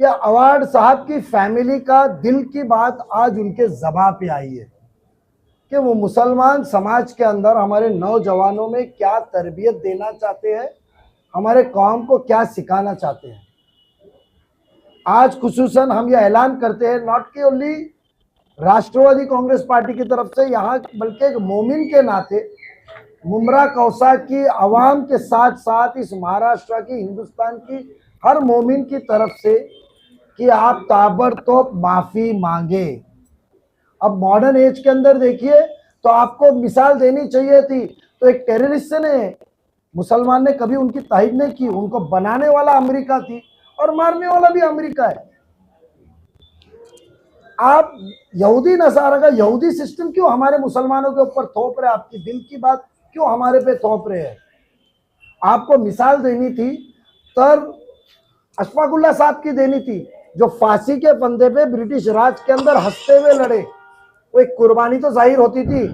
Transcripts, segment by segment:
ये अवार्ड साहब की फैमिली का दिल की बात आज उनके ज़बां पे आई है कि वो मुसलमान समाज के अंदर हमारे नौजवानों में क्या तरबियत देना चाहते हैं, हमारे कौम को क्या सिखाना चाहते हैं। आज खुसूसन हम ये ऐलान करते हैं, नॉट कि ओनली राष्ट्रवादी कांग्रेस पार्टी की तरफ से यहाँ, बल्कि एक मोमिन के नाते मुमरा कौसा की आवाम के साथ साथ इस महाराष्ट्र की, हिंदुस्तान की हर मोमिन की तरफ से कि आप ताबड़तोड़ माफ़ी मांगे। अब मॉडर्न एज के अंदर देखिए तो आपको मिसाल देनी चाहिए थी, तो एक टेररिस्ट ने, मुसलमान ने कभी उनकी तारीफ नहीं की, उनको बनाने वाला अमेरिका थी और मारने वाला भी अमेरिका है। आप यहूदी नसारा का यहूदी सिस्टम क्यों हमारे मुसलमानों के ऊपर थोप रहे, आपकी दिल की बात क्यों हमारे पे थोप रहे हैं। आपको मिसाल देनी थी तर अशफाकुल्ला साहब की देनी थी, जो फांसी के फंदे पे ब्रिटिश राज के अंदर हंसते हुए लड़े, वो एक कुर्बानी तो जाहिर होती थी।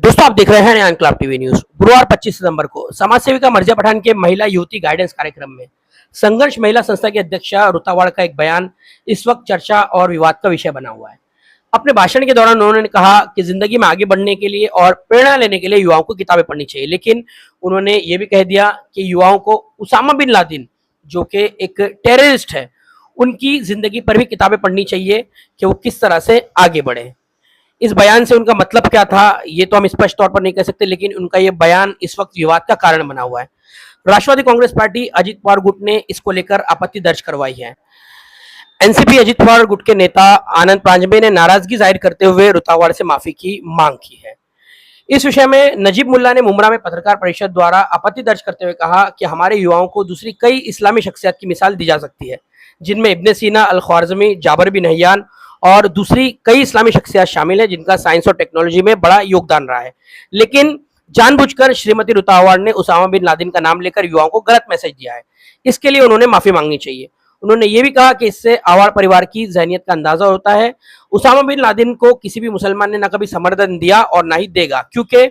दोस्तों आप देख रहे हैं इनकलाब टीवी न्यूज। गुरुवार 25 सितंबर को समाज सेविका मर्जिया पठान के महिला युवती गाइडेंस कार्यक्रम में संघर्ष महिला संस्था की अध्यक्षा रुतावाड़ का एक बयान इस वक्त चर्चा और विवाद का विषय बना हुआ है। अपने भाषण के दौरान उन्होंने कहा कि जिंदगी में आगे बढ़ने के लिए और प्रेरणा लेने के लिए युवाओं को किताबें पढ़नी चाहिए, लेकिन उन्होंने ये भी कह दिया कि युवाओं को उसामा बिन लादेन, जो कि एक टेररिस्ट है, उनकी जिंदगी पर भी किताबें पढ़नी चाहिए कि वो किस तरह से आगे बढ़े। इस बयान से उनका मतलब क्या था ये तो हम स्पष्ट तौर पर नहीं कह सकते, लेकिन उनका ये बयान इस वक्त विवाद का कारण बना हुआ है। राष्ट्रवादी कांग्रेस पार्टी अजित पवार गुट ने इसको लेकर आपत्ति दर्ज करवाई है। एनसीपी अजित पवार गुट के नेता आनंद प्रांजबे ने नाराजगी जाहिर करते हुए रुतावाड़ से माफी की मांग की है। इस विषय में नजीब मुल्ला ने मुमरा में पत्रकार परिषद द्वारा आपत्ति दर्ज करते हुए कहा कि हमारे युवाओं को दूसरी कई इस्लामी शख्सियत की मिसाल दी जा सकती है, जिनमें इब्ने सीना, अल ख्वारिज़मी, जाबर बिन नहियान और दूसरी कई इस्लामी शख्सियत शामिल है, जिनका साइंस और टेक्नोलॉजी में बड़ा योगदान रहा है। लेकिन जानबूझकर श्रीमती रुतावाड़ ने उसामा बिन लादेन का नाम लेकर युवाओं को गलत मैसेज दिया है। इसके लिए उन्होंने माफी मांगनी चाहिए। उन्होंने ये भी कहा कि इससे आवाड़ परिवार की जहनियत का अंदाजा होता है। उसामा बिन लादेन को किसी भी मुसलमान ने ना कभी समर्थन दिया और ना ही देगा, क्योंकि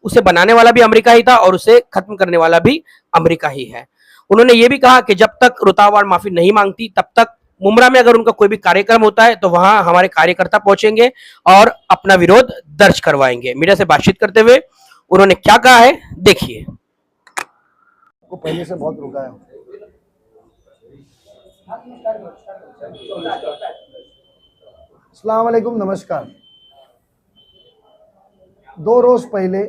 उसे बनाने वाला भी अमेरिका ही था और उसे खत्म करने वाला भी अमेरिका ही है। उन्होंने ये भी कहा कि जब तक रुतावाड़ माफी नहीं मांगती तब तक मुमरा में अगर उनका कोई भी कार्यक्रम होता है तो वहां हमारे कार्यकर्ता पहुंचेंगे और अपना विरोध दर्ज करवाएंगे। मीडिया से बातचीत करते हुए उन्होंने क्या कहा है, देखिए। वो पहले से बहुत रुका है। अस्सलाम वालेकुम, नमस्कार। 2 रोज पहले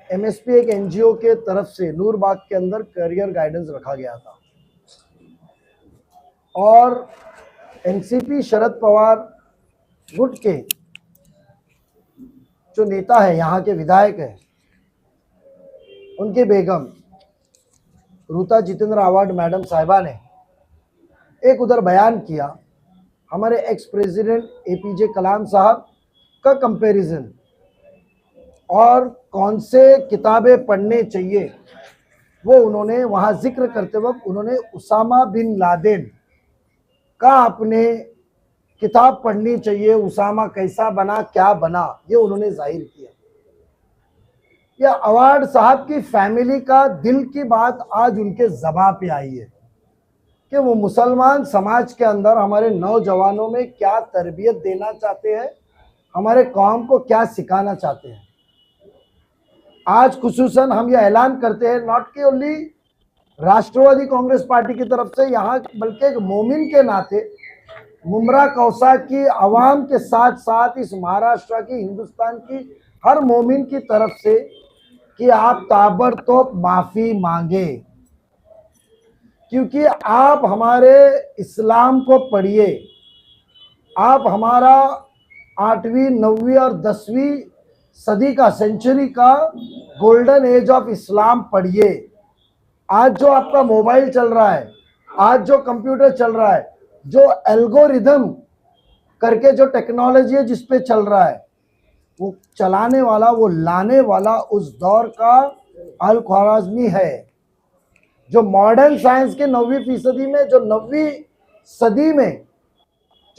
एमएसपी एक एनजीओ के तरफ से नूरबाग के अंदर करियर गाइडेंस रखा गया था और एनसीपी शरद पवार गुट के जो नेता है, यहाँ के विधायक है, उनके बेगम रूता जितेंद्र अवार्ड मैडम साहिबा ने एक उधर बयान किया, हमारे एक्स प्रेसिडेंट एपीजे कलाम साहब का कंपैरिजन और कौन से किताबें पढ़ने चाहिए वो उन्होंने वहाँ जिक्र करते वक्त उन्होंने उसामा बिन लादेन का अपने किताब पढ़नी चाहिए, उसामा कैसा बना, क्या बना, ये उन्होंने जाहिर किया। यह अवार्ड साहब की फैमिली का दिल की बात आज उनके ज़बां पे आई है कि वो मुसलमान समाज के अंदर हमारे नौजवानों में क्या तरबियत देना चाहते हैं, हमारे कौम को क्या सिखाना चाहते हैं। आज खुसूसन हम ये ऐलान करते हैं, नॉट कि ओनली राष्ट्रवादी कांग्रेस पार्टी की तरफ से यहाँ, बल्कि एक मोमिन के नाते मुमरा कौसा की आवाम के साथ साथ इस महाराष्ट्र की, हिंदुस्तान की हर मोमिन की तरफ से कि आप ताबड़तोड़ माफ़ी मांगे, क्योंकि आप हमारे इस्लाम को पढ़िए, आप हमारा 8वीं, 9वीं और 10वीं सदी का, सेंचुरी का गोल्डन एज ऑफ इस्लाम पढ़िए। आज जो आपका मोबाइल चल रहा है, आज जो कंप्यूटर चल रहा है, जो एल्गोरिदम करके जो टेक्नोलॉजी है जिस पे चल रहा है, वो चलाने वाला, वो लाने वाला उस दौर का अल ख्वारिज़मी है, जो मॉडर्न साइंस के 9वीं सदी में, जो 9वीं सदी में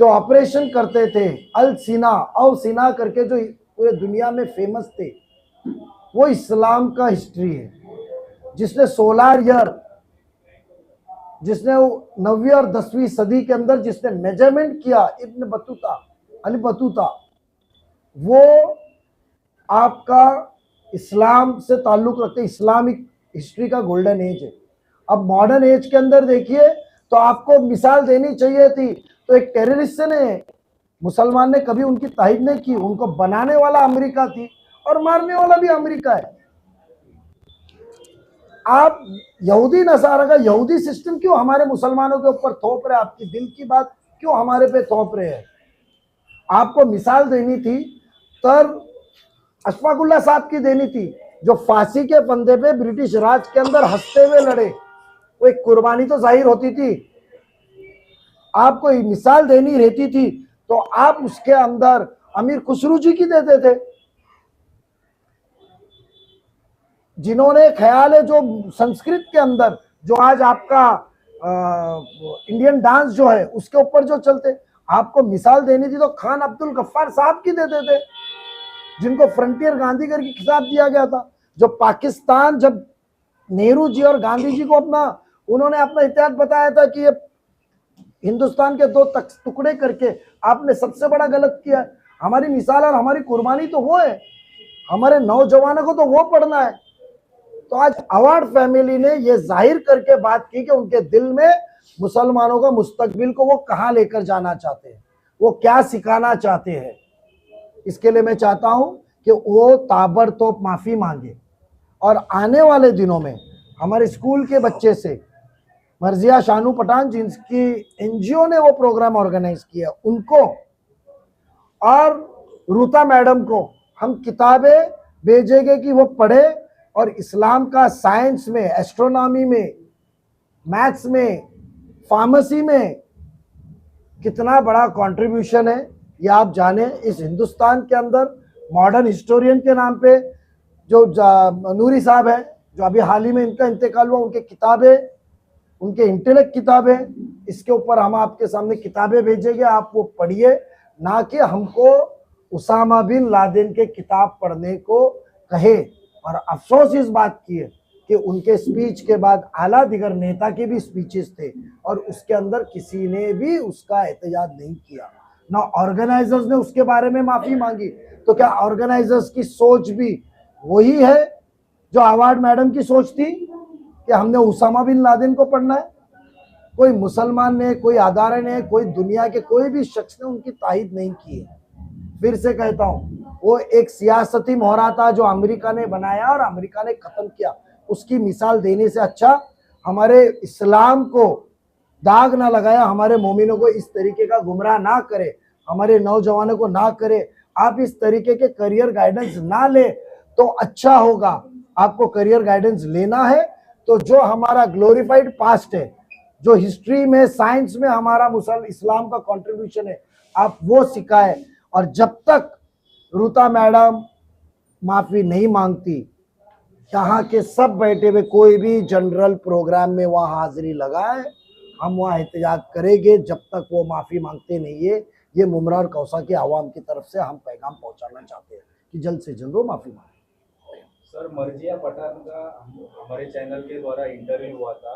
जो ऑपरेशन करते थे, अल सीना करके जो पूरे दुनिया में फेमस थे, वो इस्लाम का हिस्ट्री है, जिसने सोलार ईयर जिसने 9वीं और 10वीं सदी के अंदर जिसने मेजरमेंट किया, इब्न बतूता, अली बतूता, वो आपका इस्लाम से ताल्लुक रखते, इस्लामिक हिस्ट्री का गोल्डन एज है। अब मॉडर्न एज के अंदर देखिए तो आपको मिसाल देनी चाहिए थी, तो एक टेररिस्ट से ने मुसलमान ने कभी उनकी तारीफ नहीं की, उनको बनाने वाला अमेरिका थी और मारने वाला भी अमेरिका है। आप यहूदी नसारा का यहूदी सिस्टम क्यों हमारे मुसलमानों के ऊपर थोप रहे, आपकी दिल की बात क्यों हमारे पे थोप रहे हैं? आपको मिसाल देनी थी तर अशफाकुल्ला साहब की देनी थी, जो फांसी के फंदे पे ब्रिटिश राज के अंदर हंसते हुए लड़े, वो एक कुर्बानी तो जाहिर होती थी। आपको मिसाल देनी रहती थी तो आप उसके अंदर अमीर खुसरू जी की देते थे, जिन्होंने ख्याल है जो संस्कृत के अंदर जो आज आपका इंडियन डांस जो है उसके ऊपर जो चलते। आपको मिसाल देनी थी तो खान अब्दुल गफ्फार साहब की देते थे, जिनको फ्रंटियर गांधीगर की खिताब दिया गया था। जो पाकिस्तान, जब नेहरू जी और गांधी जी को उन्होंने अपना इतिहास बताया था कि ये हिंदुस्तान के 2 टुकड़े करके आपने सबसे बड़ा गलत किया। हमारी मिसाल और हमारी कुर्बानी तो वो है, हमारे नौजवानों को तो वो पढ़ना है। तो आज अवार्ड फैमिली ने ये जाहिर करके बात की कि उनके दिल में मुसलमानों का मुस्तकबिल को वो कहाँ लेकर जाना चाहते हैं, वो क्या सिखाना चाहते हैं। इसके लिए मैं चाहता हूं कि वो ताबड़तोड़ माफी मांगे और आने वाले दिनों में हमारे स्कूल के बच्चे से मर्जिया शानू पठान, जिनकी एनजीओ ने वो प्रोग्राम ऑर्गेनाइज किया, उनको और रूता मैडम को हम किताबें भेजेंगे कि वो पढ़े और इस्लाम का साइंस में, एस्ट्रोनॉमी में, मैथ्स में, फार्मेसी में कितना बड़ा कंट्रीब्यूशन है ये आप जाने। इस हिंदुस्तान के अंदर मॉडर्न हिस्टोरियन के नाम पे जो नूरी साहब है, जो अभी हाल ही में इनका इंतकाल हुआ, उनके किताबें, उनके इंटेलेक्ट किताबें, इसके ऊपर हम आपके सामने किताबें भेजेंगे, आप वो पढ़िए, ना कि हमको उसामा बिन लादेन के किताब पढ़ने को कहे। और अफसोस इस बात की है कि उनके स्पीच के बाद आला दिगर नेता के भी स्पीचेस थे और उसके अंदर किसी ने भी उसका एहतजाज नहीं किया, ना ऑर्गेनाइजर्स ने उसके बारे में माफी मांगी। तो क्या ऑर्गेनाइजर्स की सोच भी वही है जो अवार्ड मैडम की सोच थी कि हमने उसामा बिन लादेन को पढ़ना है? कोई मुसलमान ने, कोई अदारे ने, कोई दुनिया के कोई भी शख्स ने उनकी तायद नहीं की है। फिर से कहता हूं, वो एक सियासती मोहरा था जो अमेरिका ने बनाया और अमेरिका ने खत्म किया। उसकी मिसाल देने से अच्छा हमारे इस्लाम को दाग ना लगाया, हमारे मोमिनों को इस तरीके का गुमराह ना करे, हमारे नौजवानों को ना करे। आप इस तरीके के करियर गाइडेंस ना ले तो अच्छा होगा। आपको करियर गाइडेंस लेना है तो जो हमारा ग्लोरीफाइड पास्ट है, जो हिस्ट्री में, साइंस में हमारा इस्लाम का कंट्रीब्यूशन है, आप वो सिखाए। और जब तक रूता मैडम माफी नहीं मांगती, यहाँ के सब बैठे हुए कोई भी जनरल प्रोग्राम में वहाँ हाजिरी लगाए, हम वहाँ एहतजाज करेंगे जब तक वो माफी मांगते नहीं है। ये मुमरा और कौसा की आवाम की तरफ से हम पैगाम पहुंचाना चाहते हैं कि जल्द से जल्द वो माफी मांगे। सर, मर्जिया पठान का हमारे चैनल के द्वारा इंटरव्यू हुआ था,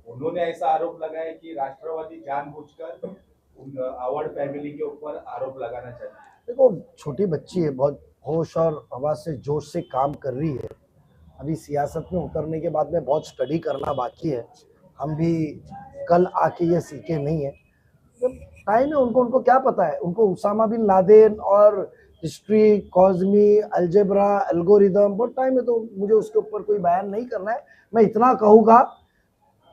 उन्होंने ऐसा आरोप लगाया कि राष्ट्रवादी जानबूझकर अवार्ड फैमिली के ऊपर आरोप लगाना चाहते हैं। देखो, छोटी बच्ची है, बहुत होश और आवाज से, जोश से काम कर रही है। अभी सियासत में उतरने के बाद में बहुत स्टडी करना बाकी है, हम भी कल आके ये सीखे नहीं है। टाइम है, उनको क्या पता है? उनको उसामा बिन लादेन और हिस्ट्री, कॉस्मी, अलजेब्रा, एल्गोरिदम, बहुत टाइम है, तो मुझे उसके ऊपर कोई बयान नहीं करना है। मैं इतना कहूँगा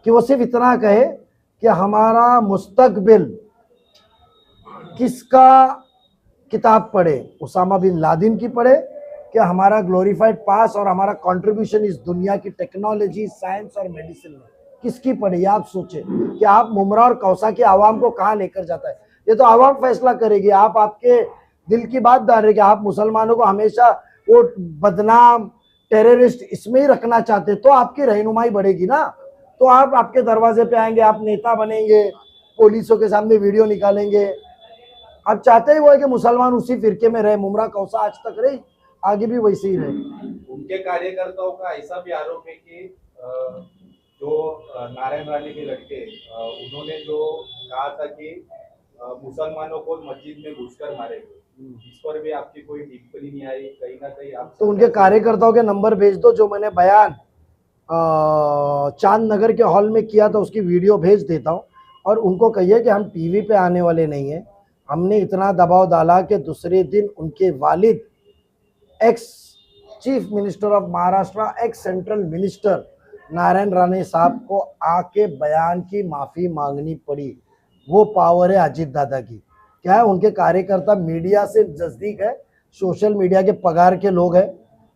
कि वो सिर्फ इतना कहे कि हमारा मुस्तकबिल किसका किताब पढ़े, उसामा बिन लादेन की पढ़े कि हमारा ग्लोरीफाइड पास और हमारा कंट्रीब्यूशन इस दुनिया की टेक्नोलॉजी, साइंस और मेडिसिन में किसकी पढ़े? ये आप सोचे कि आप मुमरा और कौसा की आवाम को कहाँ लेकर जाता है। ये तो आवाम फैसला करेगी। आप आपके दिल की बात डाल रहे कि आप मुसलमानों को हमेशा वो बदनाम, टेररिस्ट इसमें ही रखना चाहते, तो आपकी रहनुमाई बढ़ेगी ना। तो आप आपके दरवाजे पे आएंगे, आप नेता बनेंगे, पुलिसों के सामने वीडियो निकालेंगे। आप चाहते ही वो है कि मुसलमान उसी फिरके में रहे। मुमरा कौसा आज तक रही, आगे भी वैसे ही रहे। उनके कार्यकर्ताओं का ऐसा भी आरोप है कि नारायण राणे के लड़के उन्होंने जो कहा था कि मुसलमानों को मस्जिद में घुसकर मारेंगे, इस पर भी आपकी कोई टिप्पणी नहीं आई, कहीं ना कहीं आप तो उनके कार्यकर्ताओं के नंबर भेज दो, जो मैंने बयान चांद नगर के हॉल में किया था उसकी वीडियो भेज देता हूं, और उनको कहिए कि हम टीवी पे आने वाले नहीं हैं। हमने इतना दबाव डाला कि दूसरे दिन उनके वालिद, ex chief minister of Maharashtra, x central minister Narayan Rane साहब को आके बयान की माफी मांगनी पड़ी। वो पावर है अजीत दादा की। क्या है, उनके कार्यकर्ता मीडिया से नजदीक है, सोशल मीडिया के पगार के लोग हैं।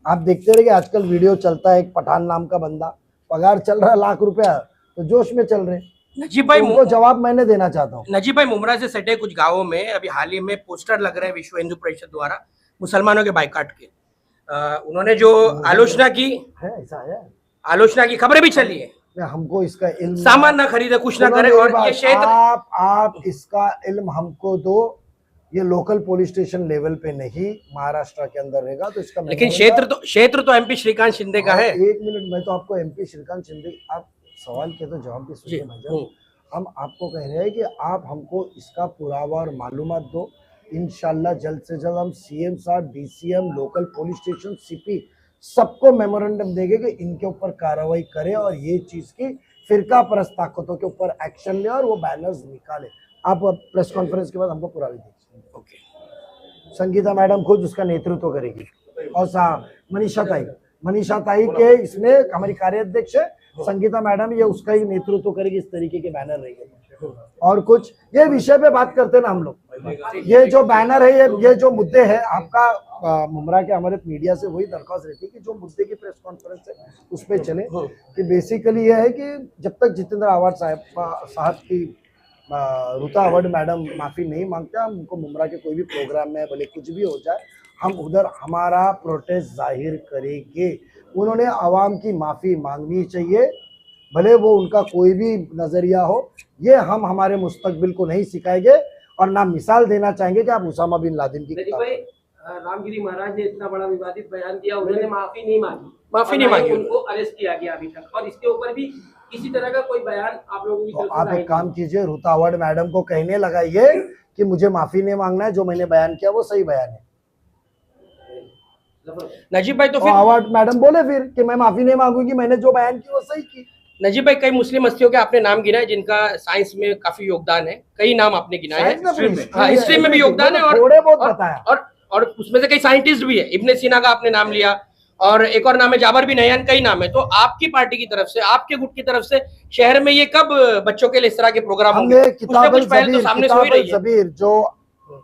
आप देखते रहे कि आजकल वीडियो चलता है, एक पठान नाम का बंदा, पगार चल रहा है लाख रुपया, तो जोश में चल रहे। नजीब भाई, तो उनको जवाब मैंने देना चाहता हूँ। नजीब भाई, मुमरा से सटे कुछ गांवों में अभी हाल ही में पोस्टर लग रहे हैं विश्व हिंदू परिषद द्वारा मुसलमानों के बाइकाट के। उन्होंने जो आलोचना की है, ऐसा है, आलोचना की खबरें भी चली है, हमको इसका इल्म, सामान ना खरीदे, कुछ ना सुनो करे, मेरी और बात, ये क्षेत्र आप इसका इल्म हमको दो। ये लोकल पुलिस स्टेशन लेवल पे नहीं, महाराष्ट्र के अंदर रहेगा, तो इसका लेकिन क्षेत्र तो एमपी श्रीकांत शिंदे का है। एक मिनट, मैं तो आपको एमपी श्रीकांत शिंदे, आप सवाल के तो जवाब भी सुनिए भाईजान। हम आपको कह रहे हैं कि आप हमको इसका पुरावा और मालूमात दो। इंशाल्लाह जल्द से जल्द हम सीएम साहब, DCM, local police station, CP सबको मेमोरेंडम देंगे कि इनके ऊपर कार्रवाई करें और ये चीज की फिरका परस्त ताकतों के ऊपर एक्शन ले और वो बैनर्स निकाले। आप प्रेस कॉन्फ्रेंस के बाद हमको पुरावे दीजिए। संगीता मैडम खुद उसका नेतृत्व करेगी, और साहब मनीषा ताई के इसमें हमारी कार्याध्यक्ष है संगीता मैडम, ये उसका ही नेतृत्व करेगी। इस तरीके के बैनर रहेंगे और कुछ ये विषय पे बात करते ना हम लोग। ये जो बैनर है, ये जो मुद्दे है, आपका मुमरा के हमारे मीडिया से वही दरख्वास्त रहती है कि जो मुद्दे की प्रेस कॉन्फ्रेंस है उस पर चले। कि बेसिकली ये है कि जब तक जितेंद्र आवाड साहब की रुता आवाड मैडम माफी नहीं मांगते, हम उनको मुमरा के कोई भी प्रोग्राम में भले कुछ भी हो जाए, हम उधर हमारा प्रोटेस्ट जाहिर करेंगे। उन्होंने आवाम की माफी मांगनी चाहिए, भले वो उनका कोई भी नजरिया हो। ये हम हमारे मुस्तकबिल को नहीं सिखाएंगे और ना मिसाल देना चाहेंगे कि आप उसामा बिन लादेन की। रामगिरी महाराज ने इतना बड़ा विवादित बयान दिया, उन्होंने माफी नहीं मांगी, उनको अरेस्ट किया गया अभी तक, और इसके ऊपर भी किसी तरह का कोई बयान आप लोगों की तरफ से आप एक काम कीजिए, रुता आवाड मैडम को कहने लगाइए कि मुझे माफी नहीं मांगना है, जो मैंने बयान किया वो सही बयान है। नजीब भाई, तो फिर आवाड मैडम बोले फिर कि मैं माफी नहीं मांगूंगी, मैंने जो बयान की वो सही की। नजीब भाई, कई मुस्लिम हस्तियों के आपने नाम गिनाए जिनका साइंस में काफी योगदान है, कई नाम आपने गिनाए हैं, हिस्ट्री में भी योगदान है, थोड़े बहुत बताया, और उसमें से कई साइंटिस्ट भी है। इब्ने सीना का आपने नाम लिया, और एक और नाम है जाबर बिन नहयान, कई नाम है। तो आपकी पार्टी की तरफ से, आपके गुट की तरफ से शहर में ये कब बच्चों के लिए इस तरह के प्रोग्राम होंगे? किताब जबीर, जो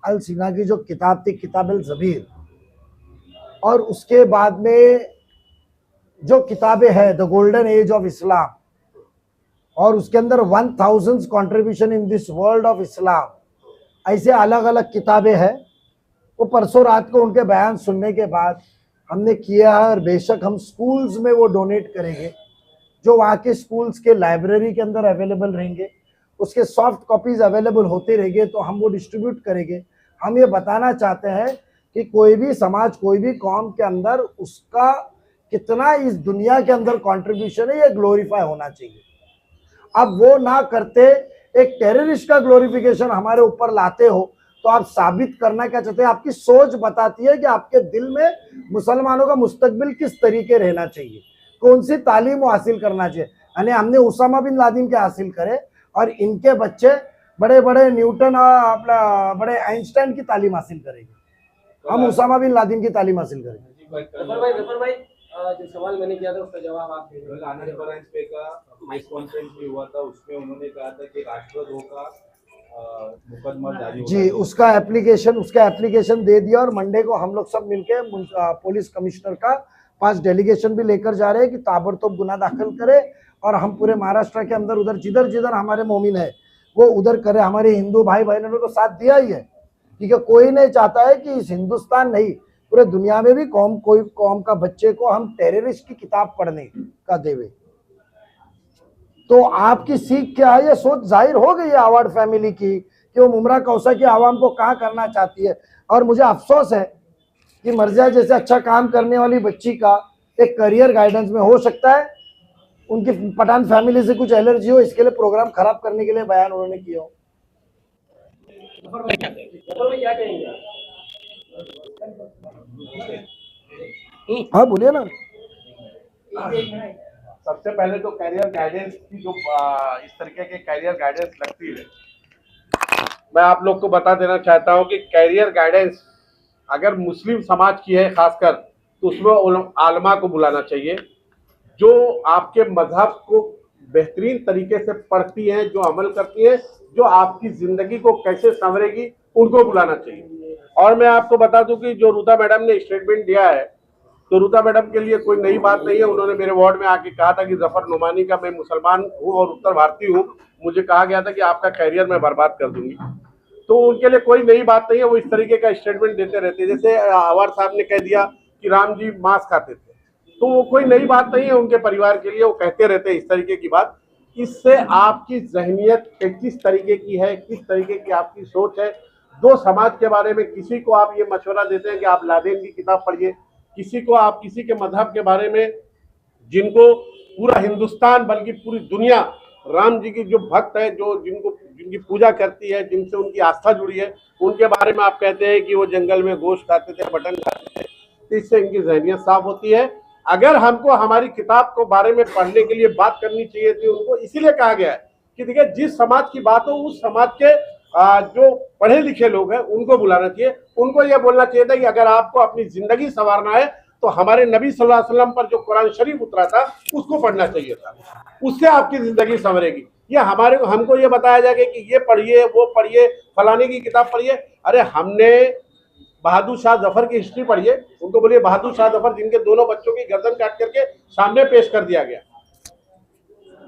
अल सीना की जो किताब थी, किताब अल जबीर, और उसके बाद में जो किताबें हैं the golden age of Islam, और उसके अंदर 1000 contribution in this world of Islam, ऐसे अलग अलग किताबें हैं। वो परसों रात को उनके बयान सुनने के बाद हमने किया है, और बेशक हम स्कूल्स में वो डोनेट करेंगे, जो वहाँ के स्कूल्स के लाइब्रेरी के अंदर अवेलेबल रहेंगे, उसके सॉफ्ट कॉपीज अवेलेबल होते रहेंगे, तो हम वो डिस्ट्रीब्यूट करेंगे। हम ये बताना चाहते हैं कि कोई भी समाज, कोई भी कौम के अंदर उसका कितना इस दुनिया के अंदर कंट्रीब्यूशन है, ये ग्लोरीफाई होना चाहिए। अब वो ना करते, एक टेररिस्ट का ग्लोरिफिकेशन हमारे ऊपर लाते हो, तो आप साबित करना क्या चाहते हैं? आपकी सोच बताती है कि आपके दिल में मुसलमानों का मुस्तकबिल किस तरीके रहना चाहिए, कौन सी तालीम वो हासिल करना चाहिए। यानी हमने उसामा बिन लादेन के हासिल करे, और इनके बच्चे बड़े बड़े न्यूटन और अपना बड़े आइंस्टाइन की तालीम हासिल करेंगे, हम उसामा बिन लादेन की तालीम हासिल करेंगे। जो सवाल मैंने किया था उसका जवाब आप दे दो। आनंद परांजपे का प्रेस कॉन्फ्रेंस भी हुआ था, उसमें उन्होंने कहा था कि राष्ट्रद्रोह का मुकदमा जारी होगा। जी, उसका एप्लीकेशन दे दिया, और मंडे को हम लोग सब मिलके पुलिस कमिश्नर का पास डेलीगेशन भी लेकर जा रहे हैं कि ताबड़तोब गुना दाखिल करे, और हम पूरे महाराष्ट्र के अंदर उधर जिधर जिधर हमारे मोमिन है वो उधर करे। हमारे हिंदू भाई बहनों ने तो साथ दिया ही है, क्योंकि कोई नहीं चाहता है कि इस हिंदुस्तान नहीं, पूरे दुनिया में भी कोई कौम का बच्चे को हम टेररिस्ट की किताब पढ़ने का देवे। तो आपकी सीख क्या है? ये सोच जाहिर हो गई है आवाड फैमिली की कि वो मुमरा कौसा की आवाम को कहाँ करना चाहती है। और मुझे अफसोस है कि मर्जिया जैसे अच्छा काम करने वाली बच्ची का एक करियर गाइडेंस में हो सकता है उनकी पठान फैमिली से कुछ एलर्जी हो, इसके लिए प्रोग्राम खराब करने के लिए बयान उन्होंने किया हो। हाँ बोलिए ना। सबसे पहले तो कैरियर गाइडेंस की जो इस तरीके के कैरियर गाइडेंस लगती है, मैं आप लोग को बता देना चाहता हूं कि कैरियर गाइडेंस अगर मुस्लिम समाज की है खासकर, तो उसमें आलमा को बुलाना चाहिए, जो आपके मजहब को बेहतरीन तरीके से पढ़ती हैं, जो अमल करती हैं, जो आपकी जिंदगी को कैसे संवरेगी, उनको बुलाना चाहिए। और मैं आपको बता दूं कि जो रुता मैडम ने स्टेटमेंट दिया है, तो रुता मैडम के लिए कोई नई बात नहीं है। उन्होंने मेरे वार्ड में आके कहा था कि जफर नुमानी का मैं मुसलमान हूँ और उत्तर भारतीय हूँ, मुझे कहा गया था कि आपका कैरियर मैं बर्बाद कर दूंगी। तो उनके लिए कोई नई बात नहीं है, वो इस तरीके का स्टेटमेंट देते रहते हैं। जैसे अवार साहब ने कह दिया कि राम जी मांस खाते थे, तो वो कोई नई बात नहीं है उनके परिवार के लिए, वो कहते रहते हैं इस तरीके की बात। इससे आपकी जहनियत किस तरीके की है, किस तरीके की आपकी सोच है, दो समाज के बारे में किसी को आप ये मशवरा देते हैं कि आप लादेन की किताब पढ़िए, किसी को आप किसी के मजहब के बारे में, जिनको पूरा हिंदुस्तान बल्कि पूरी दुनिया राम जी की जो भक्त है, जो जिनकी पूजा करती है, जिनसे उनकी आस्था जुड़ी है, उनके बारे में आप कहते हैं कि वो जंगल में गोश्त खाते थे, मटन खाते थे। तो इससे इनकी जहनियत साफ होती है। अगर हमको हमारी किताब को बारे में पढ़ने के लिए बात करनी चाहिए थी उनको, इसीलिए कहा गया है कि देखिए जिस समाज की बात हो उस समाज के जो पढ़े लिखे लोग हैं उनको बुलाना चाहिए। उनको यह बोलना चाहिए था कि अगर आपको अपनी जिंदगी संवारना है तो हमारे नबी सल्लल्लाहु अलैहि वसल्लम पर जो कुरान शरीफ उतरा था उसको पढ़ना चाहिए था, उससे आपकी जिंदगी संवरेगी। ये हमको ये बताया जाएगा कि ये पढ़िए, वो पढ़िए, फलाने की किताब पढ़िए। अरे हमने बहादुर शाह जफर की हिस्ट्री पढ़िए, उनको बोलिए बहादुर शाह जफर जिनके दोनों बच्चों की गर्दन काट करके सामने पेश कर दिया गया,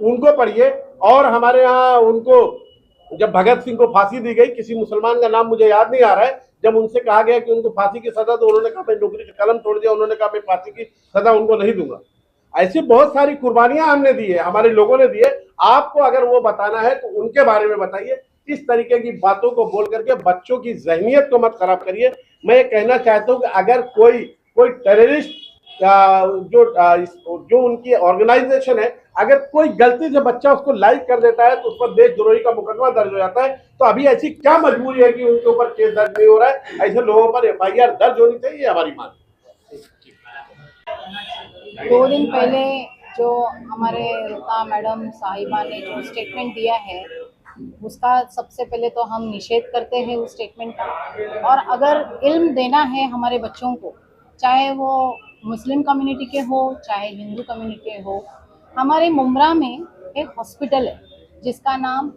उनको पढ़िए। और हमारे यहाँ उनको जब भगत सिंह को फांसी दी गई, किसी मुसलमान का नाम मुझे याद नहीं आ रहा है, जब उनसे कहा गया कि उनको फांसी की सजा, तो उन्होंने कहा मैं नौकरी से कलम तोड़ दिया, उन्होंने कहा मैं फांसी की सजा उनको नहीं दूंगा। ऐसी बहुत सारी कुर्बानियां हमने दी है, हमारे लोगों ने दी है। आपको अगर वो बताना है तो उनके बारे में बताइए। इस तरीके की बातों को बोल करके बच्चों की जहनियत को मत खराब करिए। मैं ये कहना चाहता हूँ कि अगर कोई टेररिस्ट जो उनकी ऑर्गेनाइजेशन है, अगर कोई गलती से बच्चा उसको लाइक कर देता है तो उस पर देशद्रोही का मुकदमा दर्ज हो जाता है। तो अभी ऐसी क्या मजबूरी है कि उनके ऊपर केस दर्ज नहीं हो रहा है? ऐसे लोगों पर FIR दर्ज होनी चाहिए, हमारी मांग। 2 दिन पहले जो हमारे रुता मैडम साहिबा ने जो स्टेटमेंट दिया है, उसका सबसे पहले तो हम निषेध करते हैं उस स्टेटमेंट का। और अगर इल्म देना है हमारे बच्चों को, चाहे वो मुस्लिम कम्युनिटी के हो चाहे हिंदू कम्युनिटी के हो, हमारे मुमरा में एक हॉस्पिटल है जिसका नाम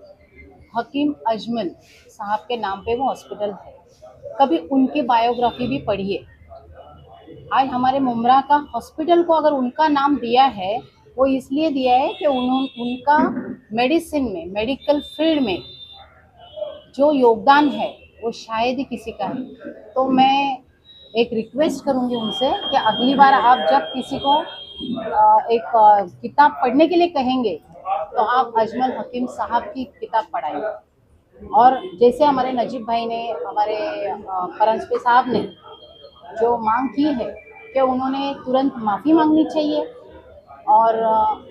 हकीम अजमल साहब के नाम पे वो हॉस्पिटल है। कभी उनकी बायोग्राफी भी पढ़िए। आज हमारे मुमरा का हॉस्पिटल को अगर उनका नाम दिया है, वो इसलिए दिया है कि उनका मेडिसिन में, मेडिकल फील्ड में जो योगदान है वो शायद ही किसी का है। तो मैं एक रिक्वेस्ट करूंगी उनसे कि अगली बार आप जब किसी को एक किताब पढ़ने के लिए कहेंगे तो आप अजमल हकीम साहब की किताब पढ़ाइए। और जैसे हमारे नजीब भाई ने, हमारे परंसपे साहब ने जो मांग की है कि उन्होंने तुरंत माफ़ी मांगनी चाहिए। और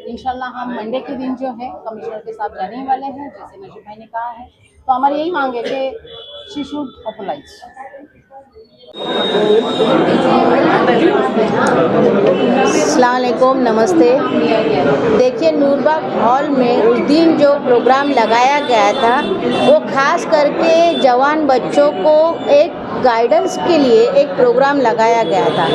इंशाल्लाह हम मंडे के दिन जो है कमिश्नर के साथ जाने वाले हैं, जैसे नजीब भाई ने कहा है। तो हमारी यही मांग है कि शी शुड अपोलाइज। अस्सलाम वालेकुम, नमस्ते। देखिए, नूरबाग हॉल में उस दिन जो प्रोग्राम लगाया गया था वो खास करके जवान बच्चों को एक गाइडेंस के लिए एक प्रोग्राम लगाया गया था।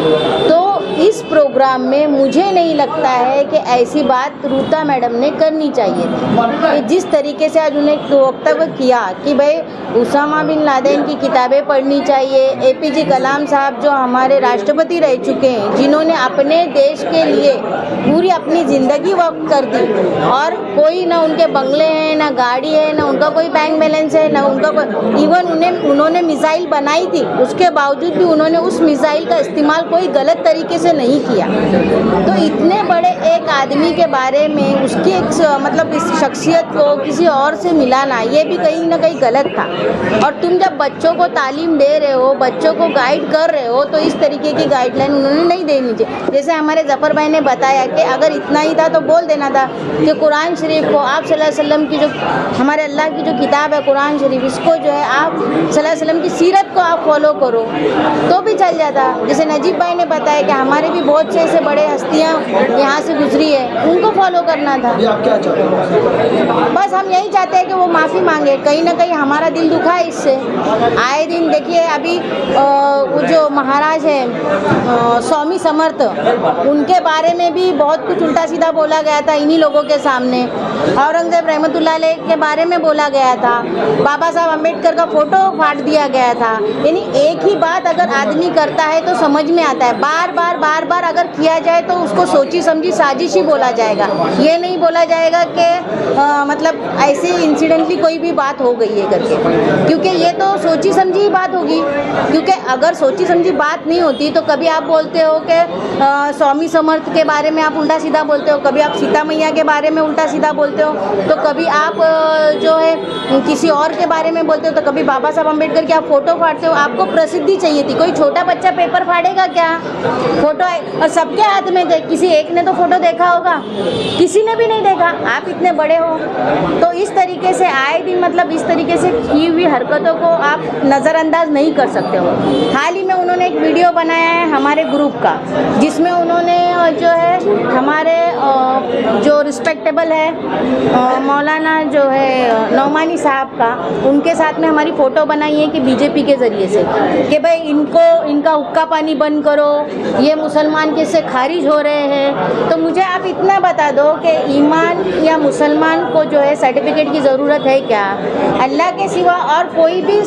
तो इस प्रोग्राम में मुझे नहीं लगता है कि ऐसी बात रुता मैडम ने करनी चाहिए थी। कि जिस तरीके से आज उन्हें वक्तव्य किया कि भाई उसामा बिन लादेन की किताबें पढ़नी चाहिए, APJ कलाम साहब जो हमारे राष्ट्रपति रह चुके हैं, जिन्होंने अपने देश के लिए पूरी अपनी ज़िंदगी वक्त कर दी, और कोई ना उनके बंगले हैं, ना गाड़ी है, ना उनका कोई बैंक बैलेंस है, ना उनका कोई, इवन उन्होंने मिसाइल बनाई थी, उसके बावजूद भी उन्होंने उस मिसाइल का इस्तेमाल कोई गलत तरीके से से नहीं किया। तो इतने बड़े एक आदमी के बारे में उसकी एक मतलब इस शख्सियत को किसी और से मिलाना, ये भी कहीं ना कहीं गलत था। और तुम जब बच्चों को तालीम दे रहे हो, बच्चों को गाइड कर रहे हो, तो इस तरीके की गाइडलाइन उन्होंने नहीं देनी चाहिए। जैसे हमारे जफ़र भाई ने बताया कि अगर इतना ही था तो बोल देना था कि कुरान शरीफ को आप सल्लल्लाहु अलैहि वसल्लम की जो हमारे अल्लाह की जो किताब है कुरान शरीफ, इसको जो है आप सल्लल्लाहु अलैहि वसल्लम की सीरत को आप फॉलो करो तो भी चल जाता। जैसे नजीब भाई ने बताया कि हमारे भी बहुत से ऐसे बड़े हस्तियाँ यहाँ से गुजरी है, उनको फॉलो करना था। ये आप क्या चाहते हो? बस हम यही चाहते हैं कि वो माफ़ी मांगे। कहीं ना कहीं हमारा दिल दुखा है इससे। आए दिन देखिए अभी वो जो महाराज है स्वामी समर्थ, उनके बारे में भी बहुत कुछ उल्टा सीधा बोला गया था इन्हीं लोगों के सामने। औरंगजेब रहमतुल्लाह अलैह के बारे में बोला गया था, बाबा साहब अम्बेडकर का फोटो फाड़ दिया गया था। यानी एक ही बात अगर आदमी करता है तो समझ में आता है, बार बार अगर किया जाए तो उसको सोची समझी साजिश ही बोला जाएगा। ये नहीं बोला जाएगा कि मतलब ऐसे इंसिडेंटली कोई भी बात हो गई है करके, क्योंकि ये तो सोची समझी ही बात होगी। क्योंकि अगर सोची समझी बात नहीं होती तो कभी आप बोलते हो कि स्वामी समर्थ के बारे में आप उल्टा सीधा बोलते हो, कभी आप सीता मैया के बारे में उल्टा सीधा बोलते हो, तो कभी आप जो है किसी और के बारे में बोलते हो, तो कभी बाबा साहब अम्बेडकर की आप फोटो फाड़ते हो। आपको प्रसिद्धि चाहिए थी, कोई छोटा बच्चा पेपर फाड़ेगा क्या? फोटो और सबके हाथ में थे, किसी एक ने तो फोटो देखा होगा, किसी ने भी नहीं देखा। आप इतने बड़े हो तो इस तरीके से आए दिन मतलब इस तरीके से की हुई हरकतों को आप नज़रअंदाज नहीं कर सकते हो। हाल ही में उन्होंने एक वीडियो बनाया है हमारे ग्रुप का, जिसमें उन्होंने जो है हमारे जो रिस्पेक्टेबल है मौलाना जो है नौमानी साहब का, उनके साथ में हमारी फ़ोटो बनाई है कि बीजेपी के ज़रिए से कि भाई इनका हुक्का पानी बंद करो, ये मुसलमान किससे खारिज हो रहे हैं। तो मुझे आप इतना बता दो कि ईमान या मुसलमान को जो है सर्टिफिकेट की ज़रूरत है क्या? अल्लाह के सिवा और कोई भी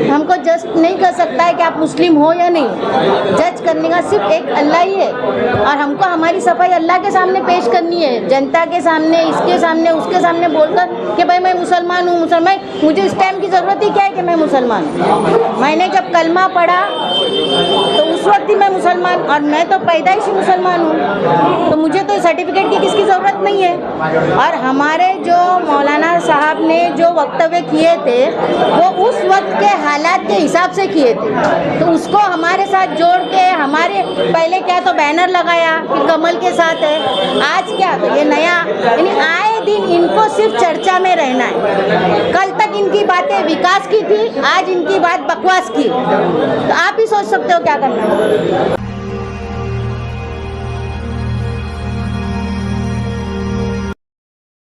हमको जज नहीं कर सकता है कि आप मुस्लिम हो या नहीं। जज करने का सिर्फ एक अल्लाह ही है, और हमको हमारी सफाई अल्लाह के सामने पेश करनी है, जनता के सामने, इसके सामने, उसके सामने बोलकर कि भाई मैं मुसलमान हूँ। मुसलमान मुझे इस टाइम की ज़रूरत ही क्या है कि मैं मुसलमान हूँ? मैंने जब कलमा पढ़ा तो उस वक्त ही मैं मुसलमान, और मैं तो पैदाइशी मुसलमान हूँ, तो मुझे तो सर्टिफिकेट की किसकी ज़रूरत नहीं है। और हमारे जो मौलाना साहब ने जो वक्तव्य किए थे वो उस वक्त के हालात के हिसाब से किए थे, तो उसको हमारे साथ जोड़ के हमारे पहले क्या तो बैनर लगाया कि कमल के साथ है, आज क्या तो ये नया, यानी आए दिन इनको सिर्फ चर्चा में रहना है। कल तक इनकी बातें विकास की थी, आज इनकी बात बकवास की। तो आप ही सोच सकते हो क्या करना है।